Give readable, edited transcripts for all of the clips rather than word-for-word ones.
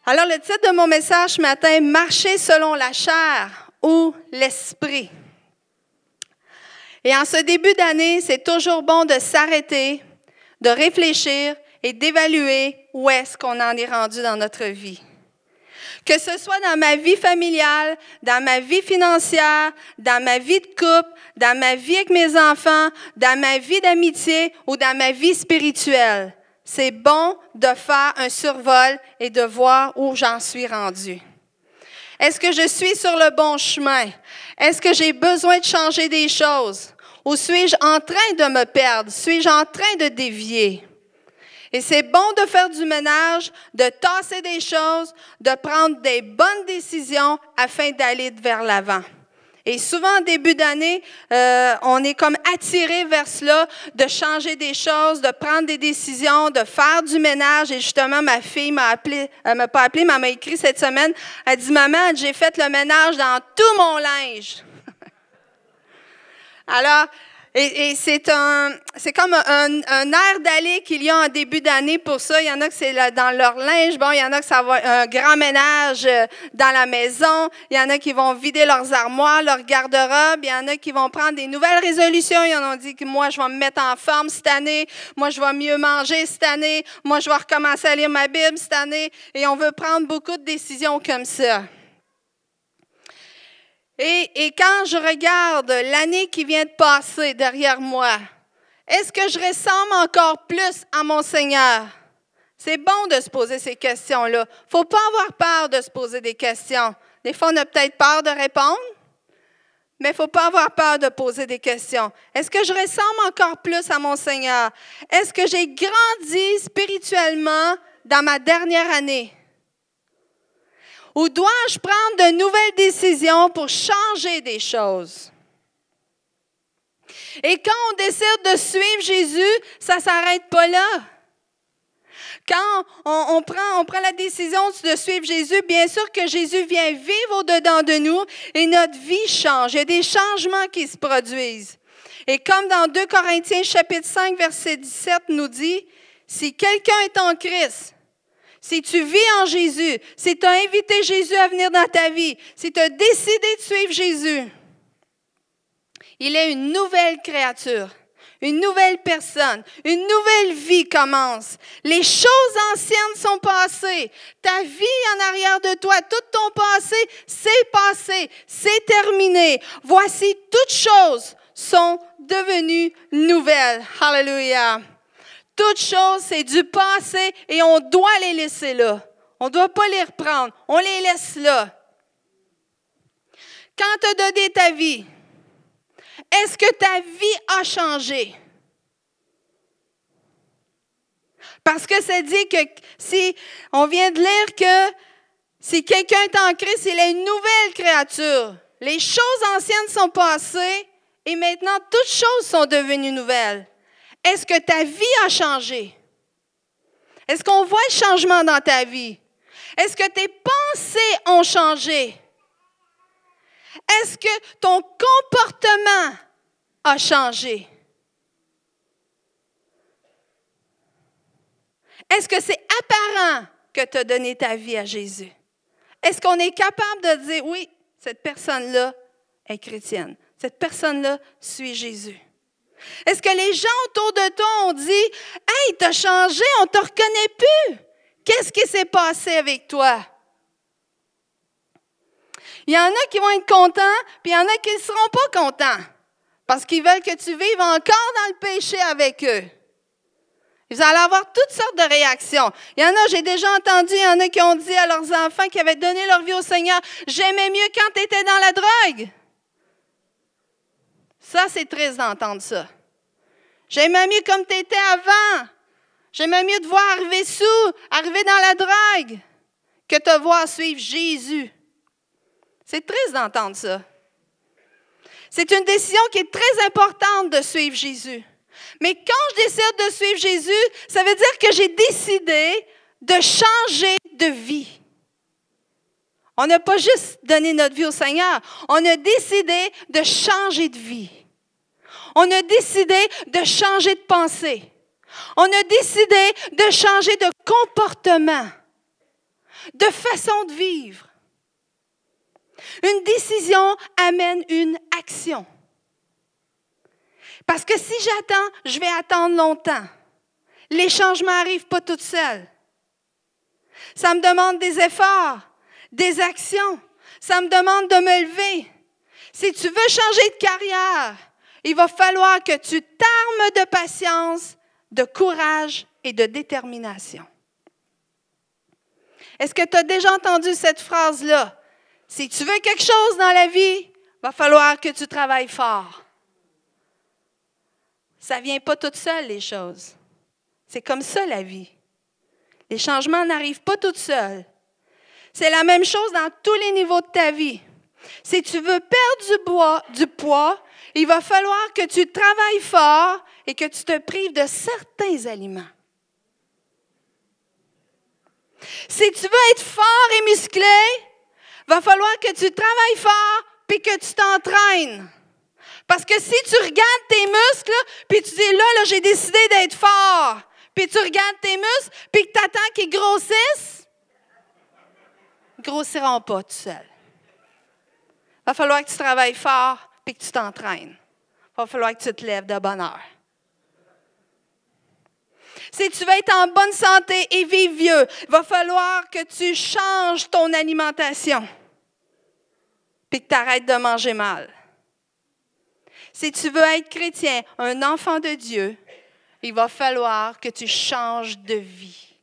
Alors, le titre de mon message ce matin, « Marcher selon la chair ou l'esprit ». Et en ce début d'année, c'est toujours bon de s'arrêter, de réfléchir et d'évaluer où est-ce qu'on en est rendu dans notre vie. Que ce soit dans ma vie familiale, dans ma vie financière, dans ma vie de couple, dans ma vie avec mes enfants, dans ma vie d'amitié ou dans ma vie spirituelle. C'est bon de faire un survol et de voir où j'en suis rendu. Est-ce que je suis sur le bon chemin? Est-ce que j'ai besoin de changer des choses? Ou suis-je en train de me perdre? Suis-je en train de dévier? Et c'est bon de faire du ménage, de tasser des choses, de prendre des bonnes décisions afin d'aller vers l'avant. Et souvent, en début d'année, on est comme attiré vers cela, de changer des choses, de prendre des décisions, de faire du ménage. Et justement, ma fille m'a appelé, elle m'a pas appelé, mais elle m'a écrit cette semaine. Elle dit, « Maman, j'ai fait le ménage dans tout mon linge. » Alors, et c'est comme un air d'aller qu'il y a en début d'année pour ça. Il y en a que c'est dans leur linge. Bon, il y en a que ça va un grand ménage dans la maison. Il y en a qui vont vider leurs armoires, leur garde-robe. Il y en a qui vont prendre des nouvelles résolutions. Ils en ont dit que moi, je vais me mettre en forme cette année. Moi, je vais mieux manger cette année. Moi, je vais recommencer à lire ma Bible cette année. Et on veut prendre beaucoup de décisions comme ça. Et quand je regarde l'année qui vient de passer derrière moi, est-ce que je ressemble encore plus à mon Seigneur? C'est bon de se poser ces questions-là. Il ne faut pas avoir peur de se poser des questions. Des fois, on a peut-être peur de répondre, mais il ne faut pas avoir peur de poser des questions. Est-ce que je ressemble encore plus à mon Seigneur? Est-ce que j'ai grandi spirituellement dans ma dernière année? Ou dois-je prendre de nouvelles décisions pour changer des choses? Et quand on décide de suivre Jésus, ça ne s'arrête pas là. Quand on prend la décision de suivre Jésus, bien sûr que Jésus vient vivre au-dedans de nous et notre vie change. Il y a des changements qui se produisent. Et comme dans 2 Corinthiens chapitre 5, verset 17 nous dit, « Si quelqu'un est en Christ, si tu vis en Jésus, si tu as invité Jésus à venir dans ta vie, si tu as décidé de suivre Jésus, il est une nouvelle créature, une nouvelle personne, une nouvelle vie commence. Les choses anciennes sont passées. Ta vie en arrière de toi, tout ton passé, c'est terminé. Voici, toutes choses sont devenues nouvelles. Alléluia. Toutes choses, c'est du passé et on doit les laisser là. On ne doit pas les reprendre. On les laisse là. Quand tu as donné ta vie, est-ce que ta vie a changé? Parce que ça dit que si on vient de lire que si quelqu'un est en Christ, il est une nouvelle créature. Les choses anciennes sont passées et maintenant toutes choses sont devenues nouvelles. Est-ce que ta vie a changé? Est-ce qu'on voit le changement dans ta vie? Est-ce que tes pensées ont changé? Est-ce que ton comportement a changé? Est-ce que c'est apparent que tu as donné ta vie à Jésus? Est-ce qu'on est capable de dire, oui, cette personne-là est chrétienne. Cette personne-là suit Jésus. Est-ce que les gens autour de toi ont dit, « Hey, t'as changé, on ne te reconnaît plus. Qu'est-ce qui s'est passé avec toi? » Il y en a qui vont être contents, puis il y en a qui ne seront pas contents parce qu'ils veulent que tu vives encore dans le péché avec eux. Vous allez avoir toutes sortes de réactions. Il y en a, j'ai déjà entendu, il y en a qui ont dit à leurs enfants qui avaient donné leur vie au Seigneur, « J'aimais mieux quand tu étais dans la drogue. » Ça, c'est triste d'entendre ça. J'aimais mieux comme tu étais avant. J'aimais mieux te voir arriver dans la drague, que te voir suivre Jésus. C'est triste d'entendre ça. C'est une décision qui est très importante de suivre Jésus. Mais quand je décide de suivre Jésus, ça veut dire que j'ai décidé de changer de vie. On n'a pas juste donné notre vie au Seigneur, on a décidé de changer de vie. On a décidé de changer de pensée. On a décidé de changer de comportement. de façon de vivre. Une décision amène une action. Parce que si j'attends, je vais attendre longtemps. Les changements n'arrivent pas toutes seuls. Ça me demande des efforts, des actions. Ça me demande de me lever. Si tu veux changer de carrière, il va falloir que tu t'armes de patience, de courage et de détermination. Est-ce que tu as déjà entendu cette phrase-là? Si tu veux quelque chose dans la vie, il va falloir que tu travailles fort. Ça ne vient pas toute seule, les choses. C'est comme ça, la vie. Les changements n'arrivent pas toutes seuls. C'est la même chose dans tous les niveaux de ta vie. Si tu veux perdre du poids, il va falloir que tu travailles fort et que tu te prives de certains aliments. Si tu veux être fort et musclé, il va falloir que tu travailles fort et que tu t'entraînes. Parce que si tu regardes tes muscles, puis tu dis, là, j'ai décidé d'être fort, puis tu regardes tes muscles, puis que tu attends qu'ils grossissent, ils ne grossiront pas tout seuls. Il va falloir que tu travailles fort, puis que tu t'entraînes. Il va falloir que tu te lèves de bonne heure. Si tu veux être en bonne santé et vivre vieux, il va falloir que tu changes ton alimentation, puis que tu arrêtes de manger mal. Si tu veux être chrétien, un enfant de Dieu, il va falloir que tu changes de vie.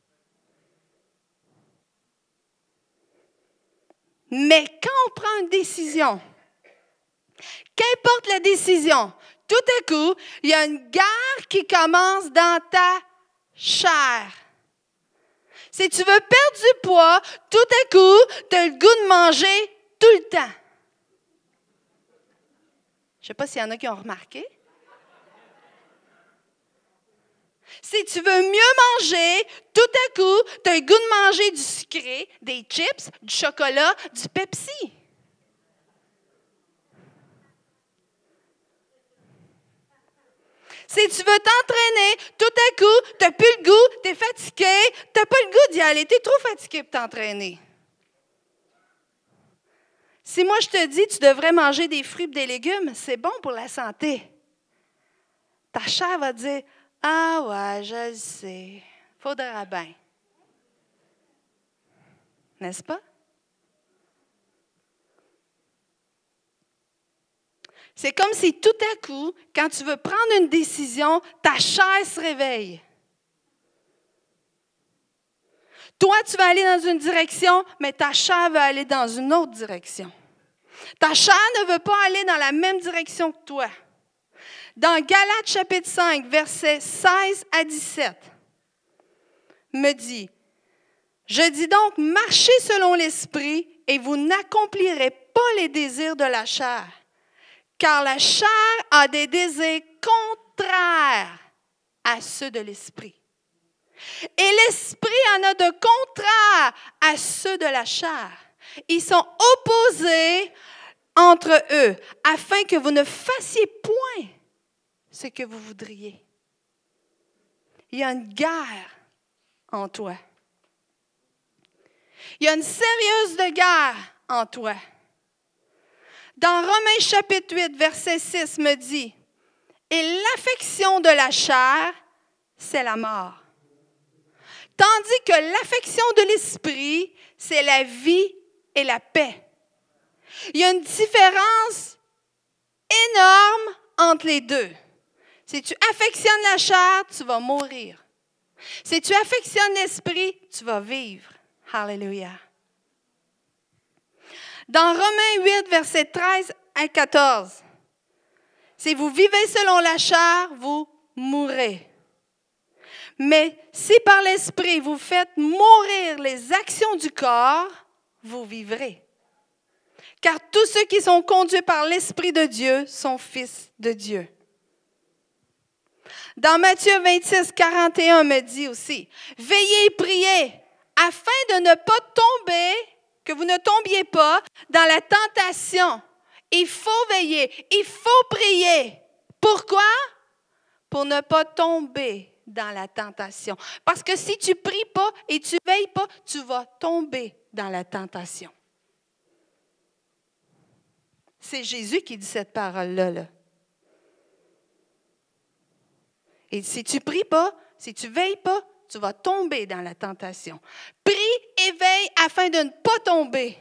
Mais quand on prend une décision, qu'importe la décision, tout à coup, il y a une guerre qui commence dans ta chair. Si tu veux perdre du poids, tout à coup, tu as le goût de manger tout le temps. Je ne sais pas s'il y en a qui ont remarqué. Si tu veux mieux manger, tout à coup, tu as le goût de manger du sucré, des chips, du chocolat, du Pepsi. Si tu veux t'entraîner, tout à coup, tu n'as plus le goût, tu es fatigué, tu n'as pas le goût d'y aller, tu es trop fatigué pour t'entraîner. Si moi je te dis tu devrais manger des fruits et des légumes, c'est bon pour la santé. Ta chair va te dire « Ah ouais, je le sais, faudra bien. » N'est-ce pas? C'est comme si tout à coup, quand tu veux prendre une décision, ta chair se réveille. Toi, tu vas aller dans une direction, mais ta chair va aller dans une autre direction. Ta chair ne veut pas aller dans la même direction que toi. Dans Galates chapitre 5, versets 16 à 17, me dit, « Je dis donc, marchez selon l'esprit et vous n'accomplirez pas les désirs de la chair, car la chair a des désirs contraires à ceux de l'esprit. Et l'esprit en a de contraires à ceux de la chair. Ils sont opposés entre eux, afin que vous ne fassiez point ce que vous voudriez. » Il y a une guerre en toi. Il y a une sérieuse guerre en toi. Dans Romains chapitre 8, verset 6 me dit, « Et l'affection de la chair, c'est la mort. Tandis que l'affection de l'esprit, c'est la vie et la paix. » Il y a une différence énorme entre les deux. Si tu affectionnes la chair, tu vas mourir. Si tu affectionnes l'esprit, tu vas vivre. Alléluia. Dans Romains 8, versets 13 à 14, « Si vous vivez selon la chair, vous mourrez. Mais si par l'esprit vous faites mourir les actions du corps, vous vivrez. Car tous ceux qui sont conduits par l'Esprit de Dieu sont fils de Dieu. » Dans Matthieu 26, 41, me dit aussi, « Veillez et priez, afin de ne pas tomber, que vous ne tombiez pas dans la tentation. » Il faut veiller, il faut prier. Pourquoi? Pour ne pas tomber dans la tentation. Parce que si tu ne pries pas et tu ne veilles pas, tu vas tomber dans la tentation. C'est Jésus qui dit cette parole-là. Là. Et si tu ne pries pas, si tu ne veilles pas, tu vas tomber dans la tentation. Prie et veille afin de ne pas tomber.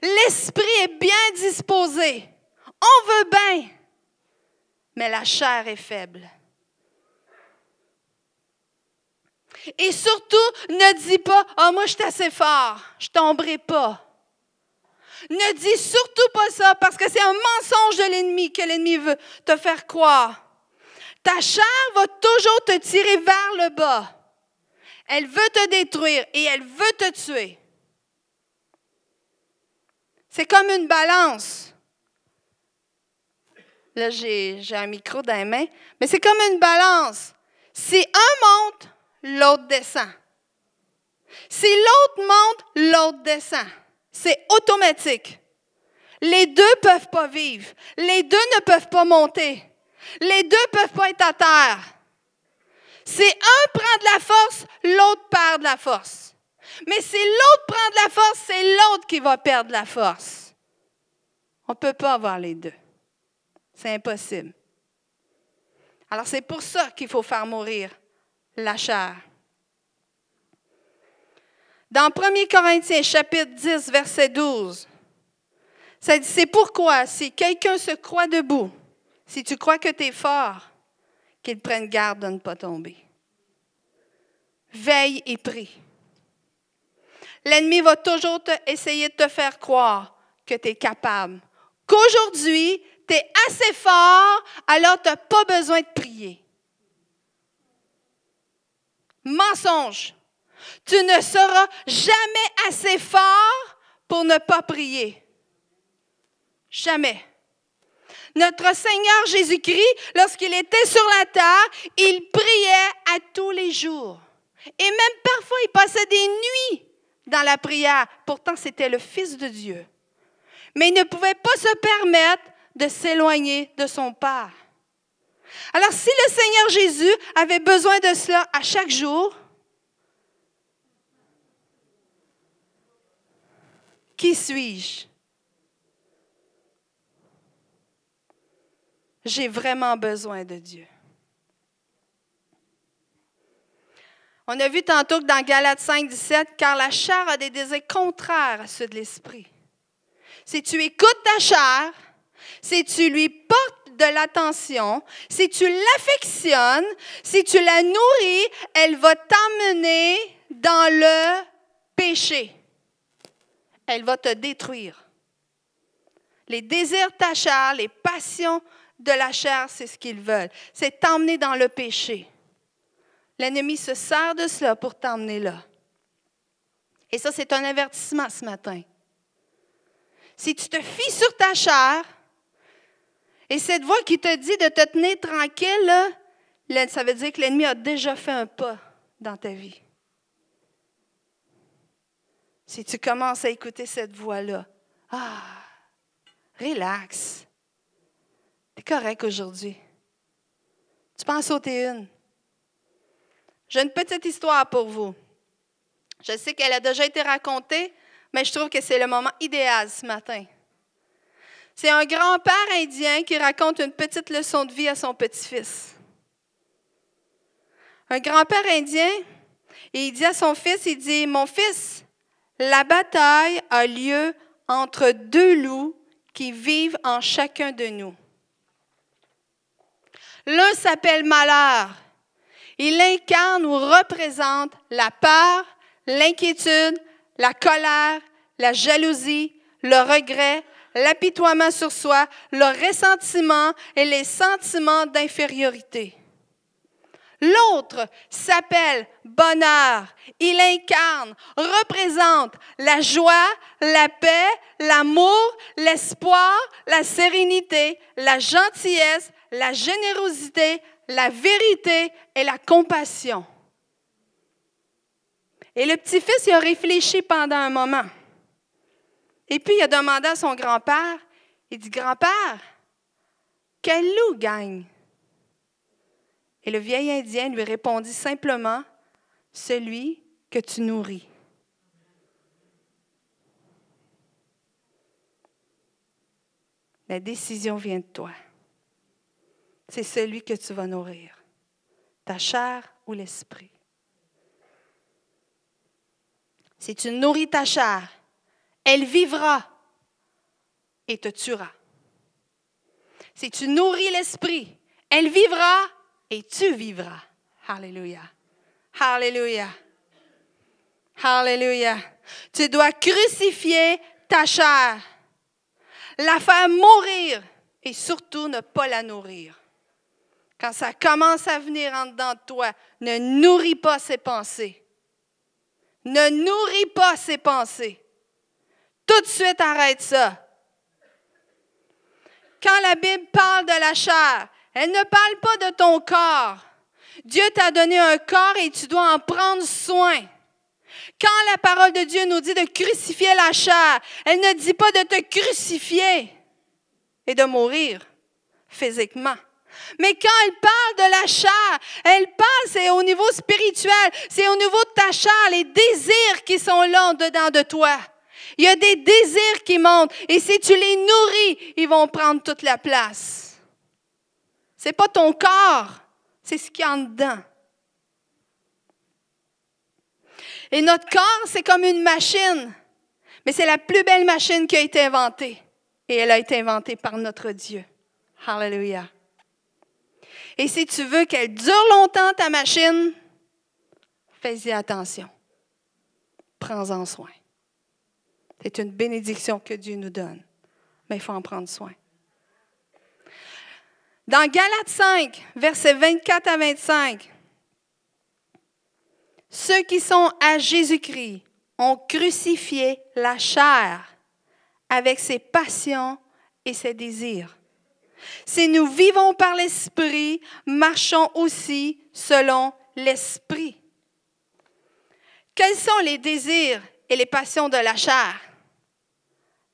L'esprit est bien disposé. On veut bien, mais la chair est faible. Et surtout, ne dis pas, « Ah, moi, je suis assez fort, je ne tomberai pas. » Ne dis surtout pas ça, parce que c'est un mensonge de l'ennemi que l'ennemi veut te faire croire. Ta chair va toujours te tirer vers le bas. Elle veut te détruire et elle veut te tuer. C'est comme une balance. Là, j'ai un micro dans les mains, mais c'est comme une balance. Si un monte, l'autre descend. Si l'autre monte, l'autre descend. C'est automatique. Les deux ne peuvent pas vivre. Les deux ne peuvent pas monter. Les deux ne peuvent pas être à terre. Si un prend de la force, l'autre perd de la force. Mais si l'autre prend de la force, c'est l'autre qui va perdre de la force. On ne peut pas avoir les deux. C'est impossible. Alors c'est pour ça qu'il faut faire mourir la chair. Dans 1 Corinthiens, chapitre 10, verset 12, ça dit, c'est pourquoi, si quelqu'un se croit debout, si tu crois que tu es fort, qu'il prenne garde de ne pas tomber. Veille et prie. L'ennemi va toujours essayer de te faire croire que tu es capable, qu'aujourd'hui, tu es assez fort, alors tu n'as pas besoin de prier. Mensonge. Tu ne seras jamais assez fort pour ne pas prier. Jamais. Notre Seigneur Jésus-Christ, lorsqu'il était sur la terre, il priait à tous les jours. Et même parfois, il passait des nuits dans la prière. Pourtant, c'était le Fils de Dieu. Mais il ne pouvait pas se permettre de s'éloigner de son Père. Alors, si le Seigneur Jésus avait besoin de cela à chaque jour, qui suis-je? J'ai vraiment besoin de Dieu. On a vu tantôt que dans Galates 5, 17, car la chair a des désirs contraires à ceux de l'esprit. Si tu écoutes ta chair, si tu lui portes de l'attention, si tu l'affectionnes, si tu la nourris, elle va t'emmener dans le péché. Elle va te détruire. Les désirs de ta chair, les passions de la chair, c'est ce qu'ils veulent. C'est t'emmener dans le péché. L'ennemi se sert de cela pour t'emmener là. Et ça, c'est un avertissement ce matin. Si tu te fies sur ta chair, et cette voix qui te dit de te tenir tranquille, là, ça veut dire que l'ennemi a déjà fait un pas dans ta vie. Si tu commences à écouter cette voix-là, relax. T'es correct aujourd'hui. Tu peux en sauter une. J'ai une petite histoire pour vous. Je sais qu'elle a déjà été racontée, mais je trouve que c'est le moment idéal ce matin. C'est un grand-père indien qui raconte une petite leçon de vie à son petit-fils. Un grand-père indien, et il dit à son fils, il dit, « Mon fils, la bataille a lieu entre deux loups qui vivent en chacun de nous. L'un s'appelle malheur. Il incarne ou représente la peur, l'inquiétude, la colère, la jalousie, le regret, l'apitoiement sur soi, le ressentiment et les sentiments d'infériorité. L'autre s'appelle bonheur. Il incarne, représente la joie, la paix, l'amour, l'espoir, la sérénité, la gentillesse, la générosité, la vérité et la compassion. » Et le petit-fils, il a réfléchi pendant un moment. Et puis, il a demandé à son grand-père, il dit, « Grand-père, quel loup gagne? » Et le vieil Indien lui répondit simplement, « Celui que tu nourris. » La décision vient de toi. C'est celui que tu vas nourrir. Ta chair ou l'esprit. Si tu nourris ta chair, elle vivra et te tuera. Si tu nourris l'esprit, elle vivra et tu vivras. Alléluia. Alléluia. Alléluia. Tu dois crucifier ta chair, la faire mourir et surtout ne pas la nourrir. Quand ça commence à venir en dedans de toi, ne nourris pas ses pensées. Ne nourris pas ses pensées. Tout de suite, arrête ça. Quand la Bible parle de la chair, elle ne parle pas de ton corps. Dieu t'a donné un corps et tu dois en prendre soin. Quand la parole de Dieu nous dit de crucifier la chair, elle ne dit pas de te crucifier et de mourir physiquement. Mais quand elle parle de la chair, elle parle, c'est au niveau spirituel, c'est au niveau de ta chair, les désirs qui sont là dedans de toi. Il y a des désirs qui montent et si tu les nourris, ils vont prendre toute la place. Ce n'est pas ton corps, c'est ce qu'il y a en dedans. Et notre corps, c'est comme une machine, mais c'est la plus belle machine qui a été inventée. Et elle a été inventée par notre Dieu. Alléluia. Et si tu veux qu'elle dure longtemps, ta machine, fais-y attention. Prends-en soin. C'est une bénédiction que Dieu nous donne, mais il faut en prendre soin. Dans Galates 5, versets 24 à 25, ceux qui sont à Jésus-Christ ont crucifié la chair avec ses passions et ses désirs. Si nous vivons par l'Esprit, marchons aussi selon l'Esprit. Quels sont les désirs et les passions de la chair?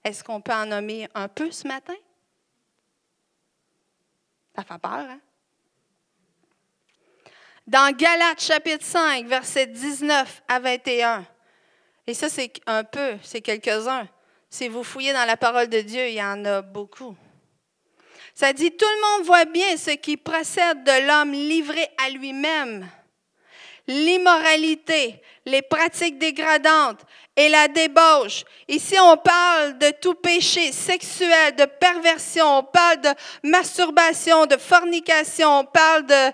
Est-ce qu'on peut en nommer un peu ce matin? Ça fait peur, hein? Dans Galates chapitre 5, versets 19 à 21, et ça c'est un peu, c'est quelques-uns. Si vous fouillez dans la parole de Dieu, il y en a beaucoup. Ça dit, tout le monde voit bien ce qui procède de l'homme livré à lui-même. L'immoralité, les pratiques dégradantes et la débauche. Ici, on parle de tout péché sexuel, de perversion, on parle de masturbation, de fornication, on parle de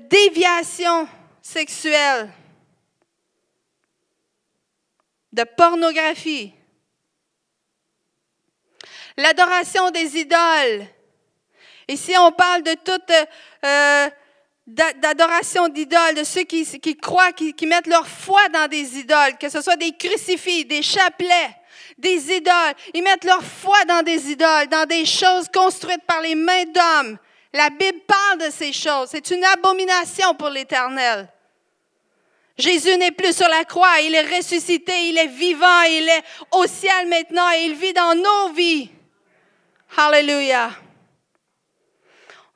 déviation sexuelle, de pornographie. L'adoration des idoles. Ici, on parle de toute d'adoration d'idoles, de ceux qui croient, qui mettent leur foi dans des idoles, que ce soit des crucifix, des chapelets, des idoles. Ils mettent leur foi dans des idoles, dans des choses construites par les mains d'hommes. La Bible parle de ces choses. C'est une abomination pour l'Éternel. Jésus n'est plus sur la croix, il est ressuscité, il est vivant, il est au ciel maintenant et il vit dans nos vies. Alléluia.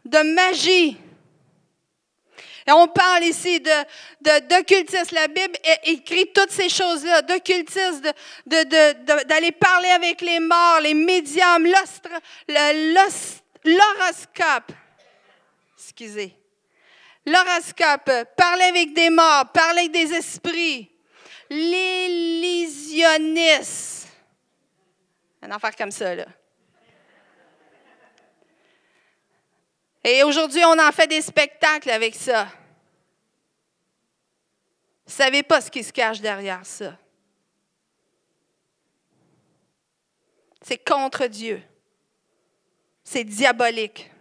De magie. Et on parle ici d'occultisme. La Bible écrit toutes ces choses-là, d'occultisme, d'aller parler avec les morts, les médiums, l'horoscope. Excusez. L'horoscope, parler avec des morts, parler avec des esprits. L'illusionniste. Un affaire comme ça, là. Et aujourd'hui, on en fait des spectacles avec ça. Vous ne savez pas ce qui se cache derrière ça. C'est contre Dieu. C'est diabolique.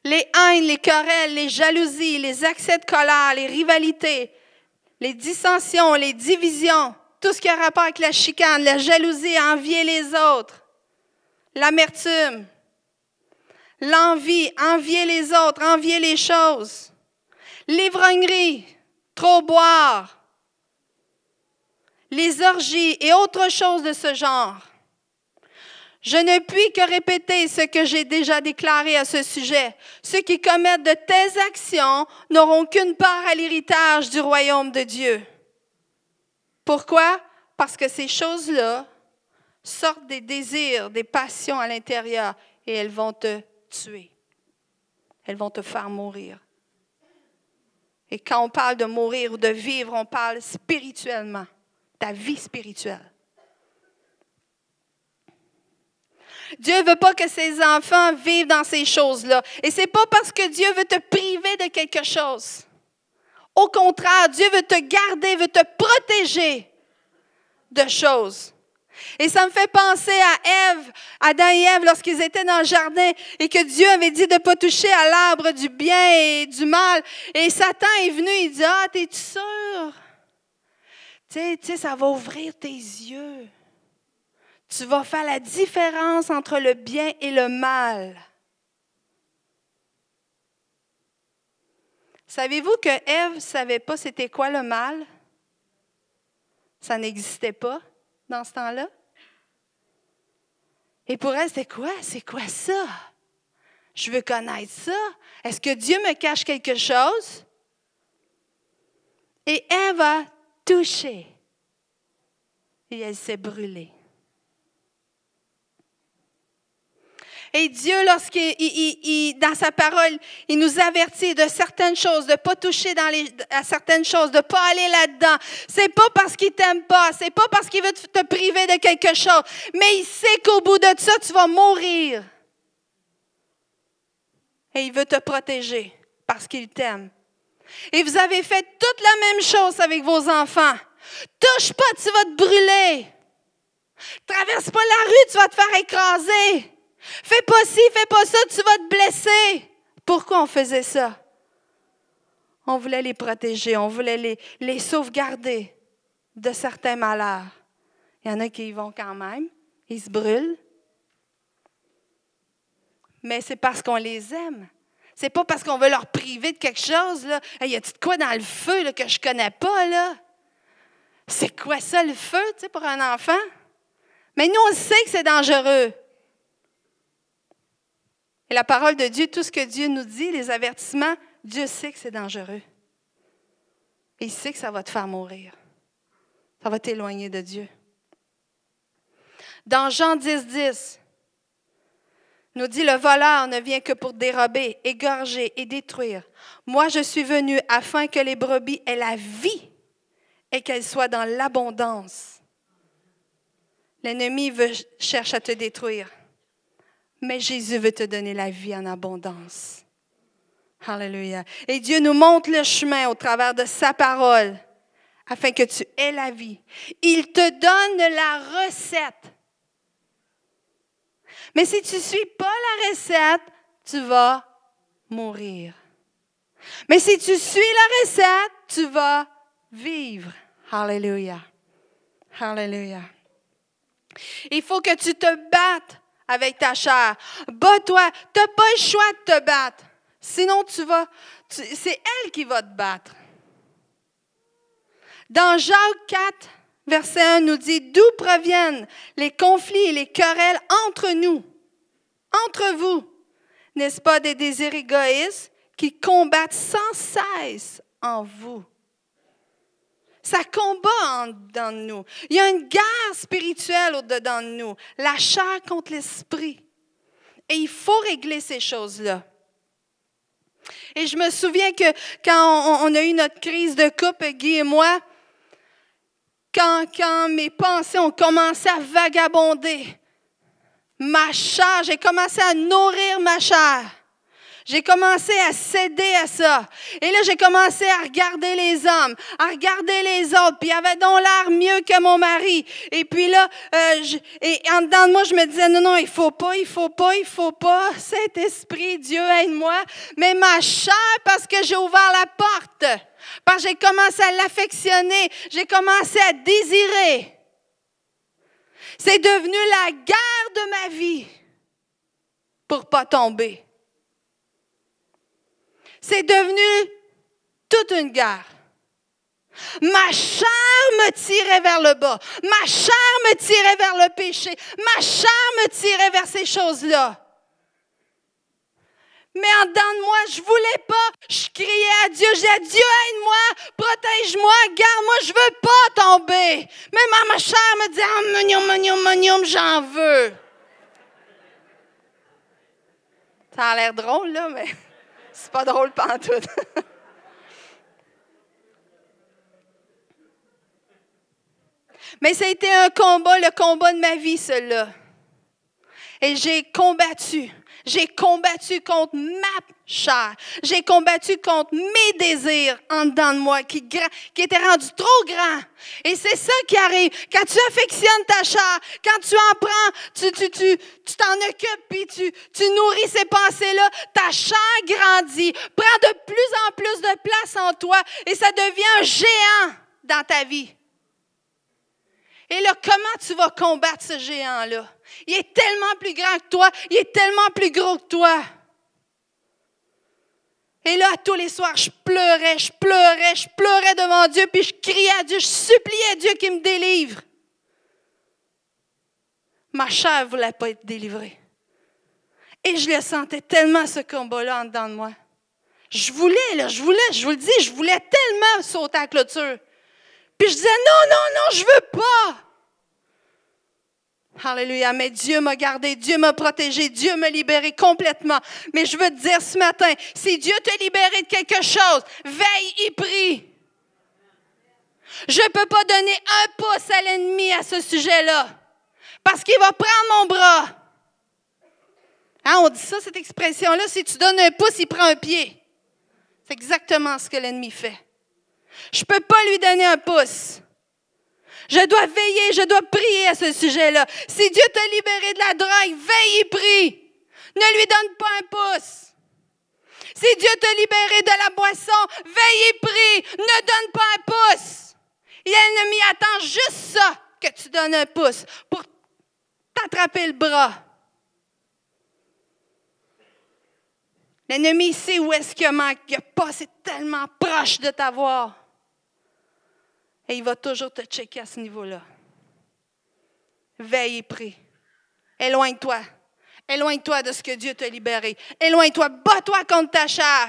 Les haines, les querelles, les jalousies, les accès de colère, les rivalités, les dissensions, les divisions, tout ce qui a rapport avec la chicane, la jalousie, envier les autres. L'amertume, l'envie, envier les autres, envier les choses, l'ivrognerie, trop boire, les orgies et autres choses de ce genre. Je ne puis que répéter ce que j'ai déjà déclaré à ce sujet. Ceux qui commettent de telles actions n'auront qu'une part à l'héritage du royaume de Dieu. Pourquoi? parce que ces choses-là sortent des désirs, des passions à l'intérieur et elles vont te tuer. Elles vont te faire mourir. Et quand on parle de mourir ou de vivre, on parle spirituellement, ta vie spirituelle. Dieu ne veut pas que ses enfants vivent dans ces choses-là. Et ce n'est pas parce que Dieu veut te priver de quelque chose. Au contraire, Dieu veut te garder, veut te protéger de choses. Et ça me fait penser à Ève, Adam et Ève, lorsqu'ils étaient dans le jardin et que Dieu avait dit de ne pas toucher à l'arbre du bien et du mal. Et Satan est venu, il dit, « Ah, t'es-tu sûr? Tu sais, ça va ouvrir tes yeux. Tu vas faire la différence entre le bien et le mal. » Savez-vous que Ève ne savait pas c'était quoi le mal? Ça n'existait pas dans ce temps-là. Et pour elle, c'est quoi? C'est quoi ça? Je veux connaître ça. Est-ce que Dieu me cache quelque chose? Et Ève a touché. Et elle s'est brûlée. Et Dieu, lorsqu'il, dans sa parole, il nous avertit de certaines choses, de ne pas toucher à certaines choses, de ne pas aller là-dedans. Ce n'est pas parce qu'il ne t'aime pas, ce n'est pas parce qu'il veut te priver de quelque chose, mais il sait qu'au bout de ça, tu vas mourir. Et il veut te protéger parce qu'il t'aime. Et vous avez fait toute la même chose avec vos enfants. Touche pas, tu vas te brûler. Traverse pas la rue, tu vas te faire écraser. Fais pas ci, fais pas ça, tu vas te blesser. Pourquoi on faisait ça? On voulait les protéger, on voulait les sauvegarder de certains malheurs. Il y en a qui y vont quand même, ils se brûlent. Mais c'est parce qu'on les aime. C'est pas parce qu'on veut leur priver de quelque chose. Là. Hey, y a-t-il de quoi dans le feu là, que je connais pas? Là? C'est quoi ça, le feu, tu sais, pour un enfant? Mais nous, on sait que c'est dangereux. Et la parole de Dieu, tout ce que Dieu nous dit, les avertissements, Dieu sait que c'est dangereux. Et il sait que ça va te faire mourir. Ça va t'éloigner de Dieu. Dans Jean 10, nous dit, le voleur ne vient que pour dérober, égorger et détruire. Moi, je suis venu afin que les brebis aient la vie et qu'elles soient dans l'abondance. L'ennemi cherche à te détruire. Mais Jésus veut te donner la vie en abondance. Alléluia. Et Dieu nous montre le chemin au travers de sa parole afin que tu aies la vie. Il te donne la recette. Mais si tu ne suis pas la recette, tu vas mourir. Mais si tu suis la recette, tu vas vivre. Alléluia. Alléluia. Il faut que tu te battes avec ta chair. Bats-toi. Tu n'as pas le choix de te battre. Sinon, c'est elle qui va te battre. Dans Jacques 4, verset 1, nous dit, d'où proviennent les conflits et les querelles entre nous, entre vous? N'est-ce pas des désirs égoïstes qui combattent sans cesse en vous? Ça combat dans nous. Il y a une guerre spirituelle au-dedans de nous. La chair contre l'esprit. Et il faut régler ces choses-là. Et je me souviens que quand on a eu notre crise de couple, Guy et moi, quand mes pensées ont commencé à vagabonder, ma chair, j'ai commencé à nourrir ma chair. J'ai commencé à céder à ça. Et là, j'ai commencé à regarder les hommes, à regarder les autres. Puis, ils avaient donc l'air mieux que mon mari. Et puis là, en dedans de moi, je me disais, non, il faut pas. Saint-Esprit, Dieu, aide-moi. Mais ma chair, parce que j'ai ouvert la porte, parce que j'ai commencé à l'affectionner, j'ai commencé à désirer. C'est devenu la guerre de ma vie pour ne pas tomber. C'est devenu toute une guerre. Ma chair me tirait vers le bas. Ma chair me tirait vers le péché. Ma chair me tirait vers ces choses-là. Mais en dedans de moi, je ne voulais pas. Je criais à Dieu. Je disais, Dieu, aide-moi, protège-moi, garde-moi, je ne veux pas tomber. Mais ma chair me dit, ah, mignon, j'en veux. Ça a l'air drôle, là, mais c'est pas drôle pantoute. Mais ça a été un combat, le combat de ma vie, celui-là. Et j'ai combattu. J'ai combattu contre ma chair. J'ai combattu contre mes désirs en dedans de moi qui étaient rendus trop grands. Et c'est ça qui arrive. Quand tu affectionnes ta chair, quand tu en prends, tu t'en occupes puis tu nourris ces pensées-là, ta chair grandit, prend de plus en plus de place en toi et ça devient un géant dans ta vie. Et là, comment tu vas combattre ce géant-là? Il est tellement plus grand que toi, il est tellement plus gros que toi. Et là, tous les soirs, je pleurais devant Dieu, puis je criais à Dieu, je suppliais à Dieu qu'il me délivre. Ma chair ne voulait pas être délivrée. Et je le sentais tellement, ce combat-là, en dedans de moi. Je vous le dis, je voulais tellement sauter à la clôture. Puis je disais, non, je veux pas. Alléluia, mais Dieu m'a gardé, Dieu m'a protégé, Dieu m'a libéré complètement. Mais je veux te dire ce matin, si Dieu t'a libéré de quelque chose, veille et prie. Je ne peux pas donner un pouce à l'ennemi à ce sujet-là, parce qu'il va prendre mon bras. Hein, on dit ça, cette expression-là, si tu donnes un pouce, il prend un pied. C'est exactement ce que l'ennemi fait. Je ne peux pas lui donner un pouce. Je dois veiller, je dois prier à ce sujet-là. Si Dieu t'a libéré de la drogue, veille et prie. Ne lui donne pas un pouce. Si Dieu t'a libéré de la boisson, veille et prie. Ne donne pas un pouce. Et l'ennemi attend juste ça, que tu donnes un pouce, pour t'attraper le bras. L'ennemi sait où est-ce qu'il manque. Il a passé tellement proche de t'avoir. Et il va toujours te checker à ce niveau-là. Veille et prie. Éloigne-toi. Éloigne-toi de ce que Dieu t'a libéré. Éloigne-toi. Bats-toi contre ta chair.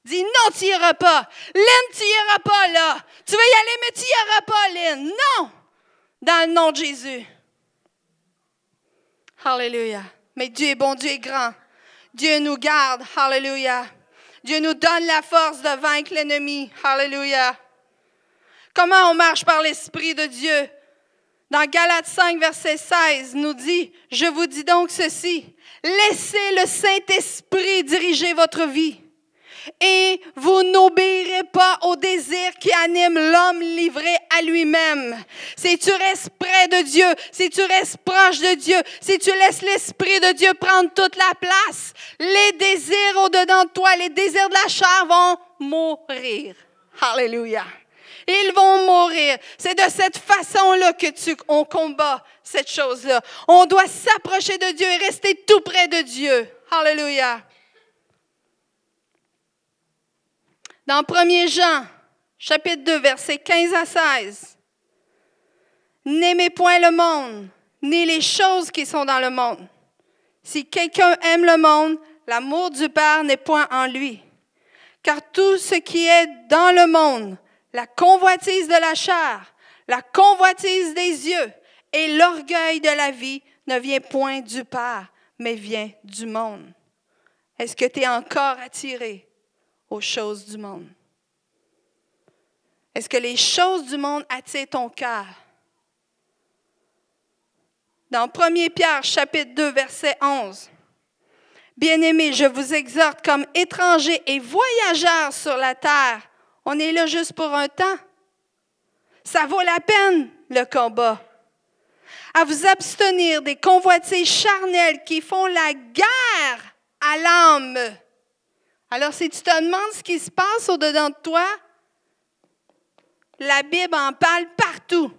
Dis non, tu n'iras pas. Lynn, tu n'iras pas là. Tu veux y aller, mais tu n'iras pas, Lynn. Non. Dans le nom de Jésus. Alléluia. Mais Dieu est bon, Dieu est grand. Dieu nous garde. Alléluia. Dieu nous donne la force de vaincre l'ennemi. Alléluia. Comment on marche par l'Esprit de Dieu? Dans Galates 5, verset 16, nous dit, « Je vous dis donc ceci, laissez le Saint-Esprit diriger votre vie, et vous n'obéirez pas aux désirs qui animent l'homme livré à lui-même. Si tu restes près de Dieu, si tu restes proche de Dieu, si tu laisses l'Esprit de Dieu prendre toute la place, les désirs au-dedans de toi, les désirs de la chair vont mourir. » Alléluia. Ils vont mourir. C'est de cette façon-là qu'on combat cette chose-là. On doit s'approcher de Dieu et rester tout près de Dieu. Alléluia. Dans 1 Jean, chapitre 2, versets 15 à 16. « N'aimez point le monde, ni les choses qui sont dans le monde. Si quelqu'un aime le monde, l'amour du Père n'est point en lui. Car tout ce qui est dans le monde, la convoitise de la chair, la convoitise des yeux et l'orgueil de la vie ne vient point du Père, mais vient du monde. » Est-ce que tu es encore attiré aux choses du monde? Est-ce que les choses du monde attirent ton cœur? Dans 1 Pierre, chapitre 2, verset 11. « Bien-aimés, je vous exhorte comme étrangers et voyageurs sur la terre. » On est là juste pour un temps. Ça vaut la peine, le combat. À vous abstenir des convoitises charnelles qui font la guerre à l'âme. Alors, si tu te demandes ce qui se passe au-dedans de toi, la Bible en parle partout.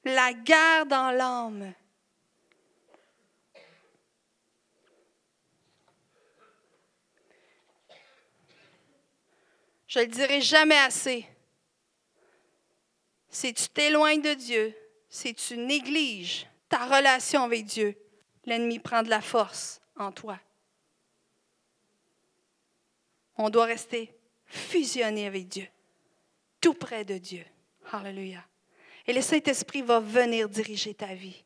La guerre dans l'âme. Je ne le dirai jamais assez. Si tu t'éloignes de Dieu, si tu négliges ta relation avec Dieu, l'ennemi prend de la force en toi. On doit rester fusionné avec Dieu, tout près de Dieu. Alléluia. Et le Saint-Esprit va venir diriger ta vie.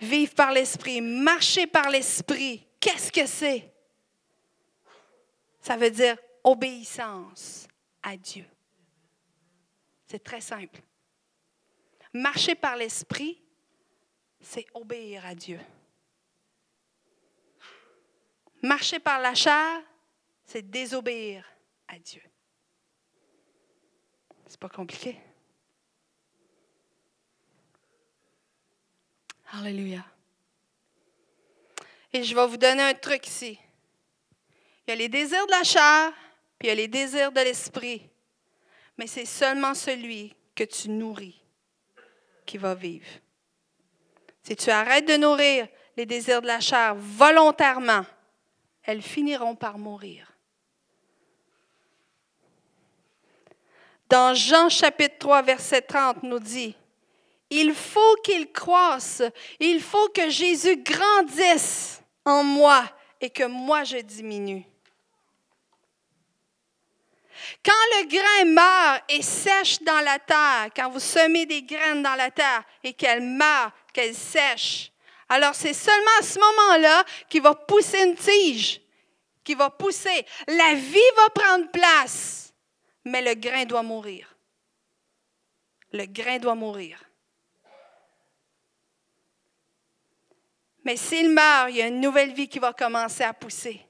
Vivre par l'Esprit, marcher par l'Esprit. Qu'est-ce que c'est? Ça veut dire obéissance à Dieu. C'est très simple. Marcher par l'Esprit, c'est obéir à Dieu. Marcher par la chair, c'est désobéir à Dieu. C'est pas compliqué. Alléluia. Et je vais vous donner un truc ici. Il y a les désirs de la chair, puis il y a les désirs de l'esprit. Mais c'est seulement celui que tu nourris qui va vivre. Si tu arrêtes de nourrir les désirs de la chair volontairement, elles finiront par mourir. Dans Jean chapitre 3, verset 30, nous dit, « Il faut qu'il croisse, il faut que Jésus grandisse en moi et que moi je diminue. » Quand le grain meurt et sèche dans la terre, quand vous semez des graines dans la terre et qu'elles meurent, qu'elles sèchent, alors c'est seulement à ce moment-là qu'il va pousser une tige, qui va pousser. La vie va prendre place, mais le grain doit mourir. Le grain doit mourir. Mais s'il meurt, il y a une nouvelle vie qui va commencer à pousser.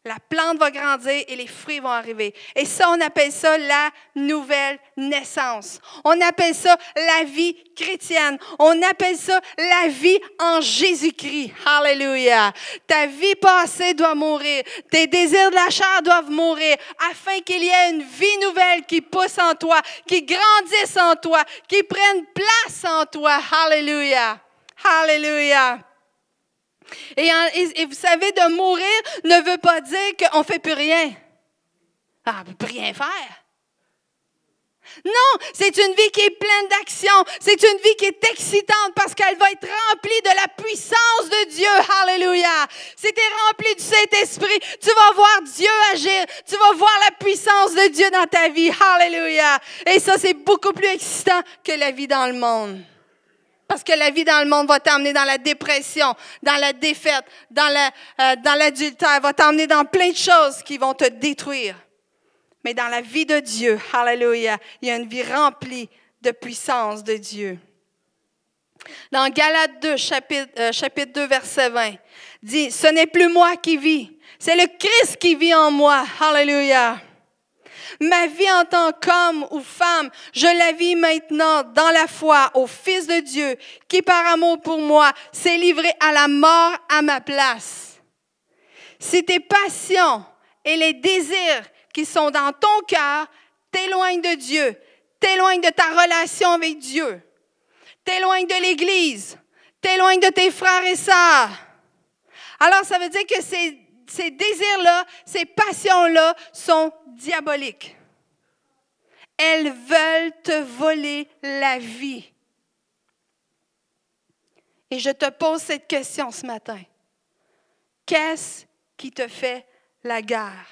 La plante va grandir et les fruits vont arriver. Et ça, on appelle ça la nouvelle naissance. On appelle ça la vie chrétienne. On appelle ça la vie en Jésus-Christ. Alléluia. Ta vie passée doit mourir. Tes désirs de la chair doivent mourir afin qu'il y ait une vie nouvelle qui pousse en toi, qui grandisse en toi, qui prenne place en toi. Alléluia. Alléluia. Et vous savez, de mourir ne veut pas dire qu'on ne fait plus rien. Ah, on ne peut plus rien faire. Non, c'est une vie qui est pleine d'action. C'est une vie qui est excitante parce qu'elle va être remplie de la puissance de Dieu. Alléluia. Si tu es rempli du Saint-Esprit, tu vas voir Dieu agir. Tu vas voir la puissance de Dieu dans ta vie. Alléluia. Et ça, c'est beaucoup plus excitant que la vie dans le monde. Parce que la vie dans le monde va t'emmener dans la dépression, dans la défaite, dans l'adultère, va t'emmener dans plein de choses qui vont te détruire. Mais dans la vie de Dieu, alléluia, il y a une vie remplie de puissance de Dieu. Dans Galates 2, chapitre 2, verset 20, dit, « Ce n'est plus moi qui vis, c'est le Christ qui vit en moi. » Alléluia. Ma vie en tant qu'homme ou femme, je la vis maintenant dans la foi au Fils de Dieu, qui par amour pour moi s'est livré à la mort à ma place. Si tes passions et les désirs qui sont dans ton cœur t'éloignent de Dieu, t'éloignent de ta relation avec Dieu, t'éloignent de l'Église, t'éloignent de tes frères et sœurs, alors ça veut dire que ces désirs-là, ces passions-là sont diaboliques. Elles veulent te voler la vie. Et je te pose cette question ce matin. Qu'est-ce qui te fait la guerre?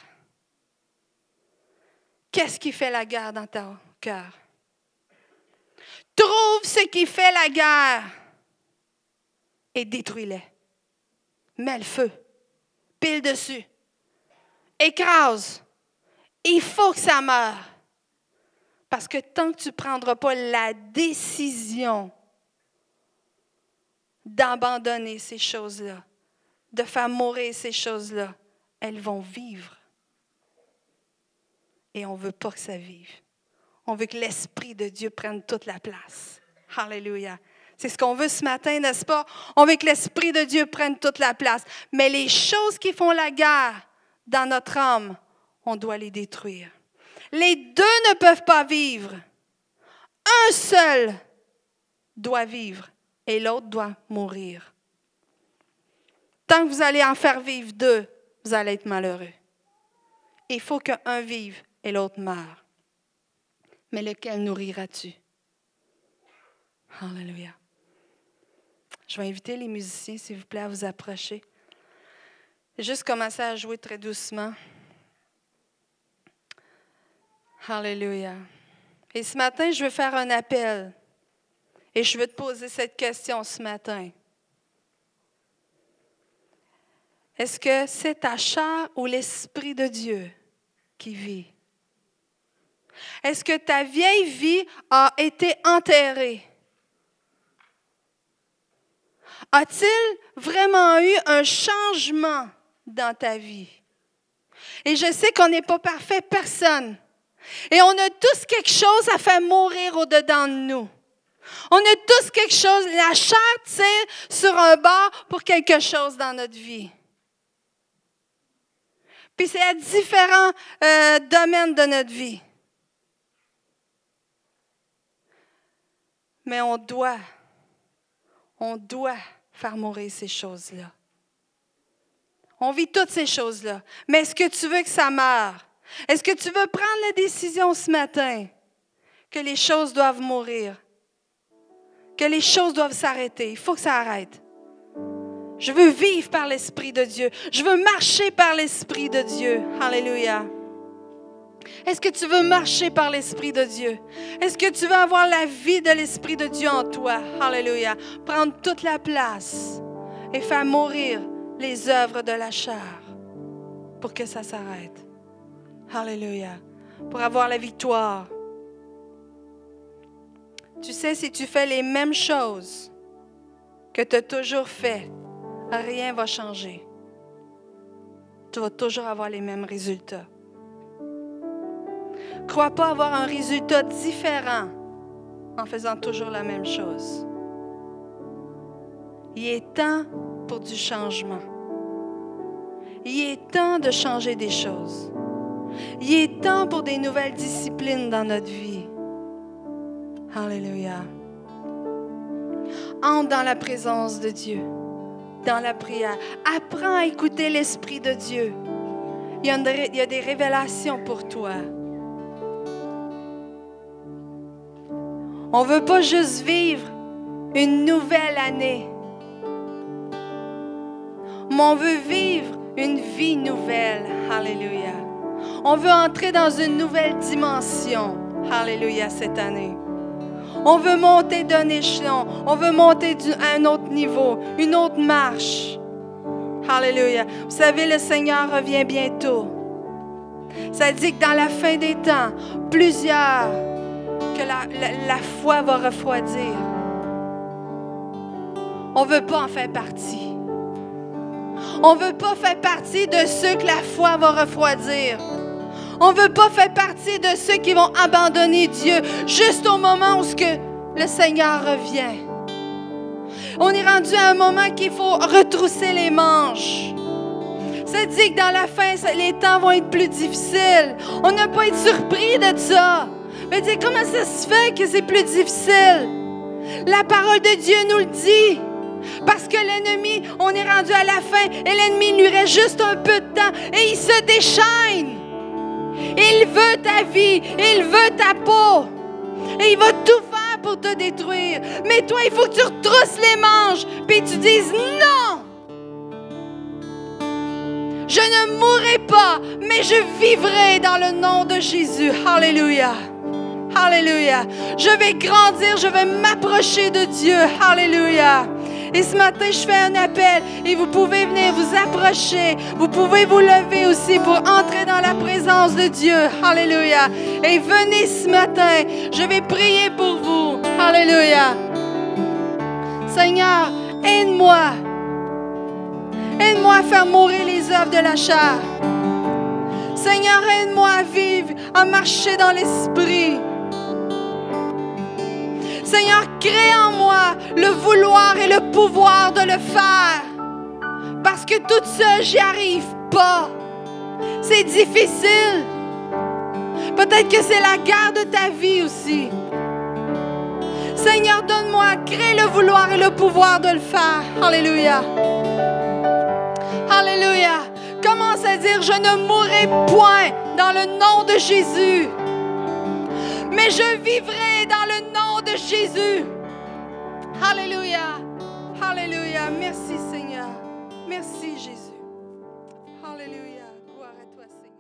Qu'est-ce qui fait la guerre dans ton cœur? Trouve ce qui fait la guerre et détruis-les. Mets le feu. Pile dessus. Écrase. Il faut que ça meure. Parce que tant que tu ne prendras pas la décision d'abandonner ces choses-là, de faire mourir ces choses-là, elles vont vivre. Et on ne veut pas que ça vive. On veut que l'Esprit de Dieu prenne toute la place. Alléluia. C'est ce qu'on veut ce matin, n'est-ce pas? On veut que l'Esprit de Dieu prenne toute la place. Mais les choses qui font la guerre dans notre âme, on doit les détruire. Les deux ne peuvent pas vivre. Un seul doit vivre et l'autre doit mourir. Tant que vous allez en faire vivre deux, vous allez être malheureux. Il faut qu'un vive et l'autre meure. Mais lequel nourriras-tu? Alléluia. Je vais inviter les musiciens, s'il vous plaît, à vous approcher. Juste commencer à jouer très doucement. Alléluia. Et ce matin, je veux faire un appel. Et je veux te poser cette question ce matin. Est-ce que c'est ta chair ou l'Esprit de Dieu qui vit? Est-ce que ta vieille vie a été enterrée? A-t-il vraiment eu un changement dans ta vie? Et je sais qu'on n'est pas parfait, personne. Et on a tous quelque chose à faire mourir au-dedans de nous. On a tous quelque chose, la chair tire sur un bord pour quelque chose dans notre vie. Puis c'est à différents domaines de notre vie. Mais on doit faire mourir ces choses-là. On vit toutes ces choses-là. Mais est-ce que tu veux que ça meure? Est-ce que tu veux prendre la décision ce matin que les choses doivent mourir? Que les choses doivent s'arrêter? Il faut que ça arrête. Je veux vivre par l'Esprit de Dieu. Je veux marcher par l'Esprit de Dieu. Alléluia. Est-ce que tu veux marcher par l'Esprit de Dieu? Est-ce que tu veux avoir la vie de l'Esprit de Dieu en toi? Alléluia. Prendre toute la place et faire mourir les œuvres de la chair pour que ça s'arrête. Alléluia. Pour avoir la victoire. Tu sais, si tu fais les mêmes choses que tu as toujours fait, rien ne va changer. Tu vas toujours avoir les mêmes résultats. Crois pas avoir un résultat différent en faisant toujours la même chose. Il est temps pour du changement. Il est temps de changer des choses. Il est temps pour des nouvelles disciplines dans notre vie. Alléluia. Entre dans la présence de Dieu, dans la prière. Apprends à écouter l'Esprit de Dieu. Il y a des révélations pour toi. On ne veut pas juste vivre une nouvelle année, mais on veut vivre une vie nouvelle. Alléluia. On veut entrer dans une nouvelle dimension. Alléluia, cette année. On veut monter d'un échelon. On veut monter à un autre niveau, une autre marche. Alléluia. Vous savez, le Seigneur revient bientôt. Ça dit que dans la fin des temps, que la foi va refroidir. On ne veut pas en faire partie. On ne veut pas faire partie de ceux que la foi va refroidir. On ne veut pas faire partie de ceux qui vont abandonner Dieu juste au moment où le Seigneur revient. On est rendu à un moment qu'il faut retrousser les manches. Ça dit que dans la fin, les temps vont être plus difficiles. On n'a pas été surpris de ça. Mais dis, comment ça se fait que c'est plus difficile? La parole de Dieu nous le dit. Parce que l'ennemi, on est rendu à la fin et l'ennemi lui reste juste un peu de temps et il se déchaîne. Il veut ta vie, il veut ta peau et il va tout faire pour te détruire. Mais toi, il faut que tu retrousses les manches puis tu dises non. Je ne mourrai pas, mais je vivrai dans le nom de Jésus. Alléluia. Alléluia. Je vais grandir, je vais m'approcher de Dieu. Alléluia. Et ce matin, je fais un appel et vous pouvez venir vous approcher. Vous pouvez vous lever aussi pour entrer dans la présence de Dieu. Alléluia. Et venez ce matin. Je vais prier pour vous. Alléluia. Seigneur, aide-moi. Aide-moi à faire mourir les œuvres de la chair. Seigneur, aide-moi à vivre, à marcher dans l'esprit. Seigneur, crée en moi le vouloir et le pouvoir de le faire. Parce que toute seule, j'y arrive pas. C'est difficile. Peut-être que c'est la guerre de ta vie aussi. Seigneur, donne-moi, crée le vouloir et le pouvoir de le faire. Alléluia. Alléluia. Commence à dire, je ne mourrai point dans le nom de Jésus. Mais je vivrai dans le nom de Jésus. Alléluia. Alléluia. Merci Seigneur. Merci Jésus. Alléluia. Gloire à toi Seigneur.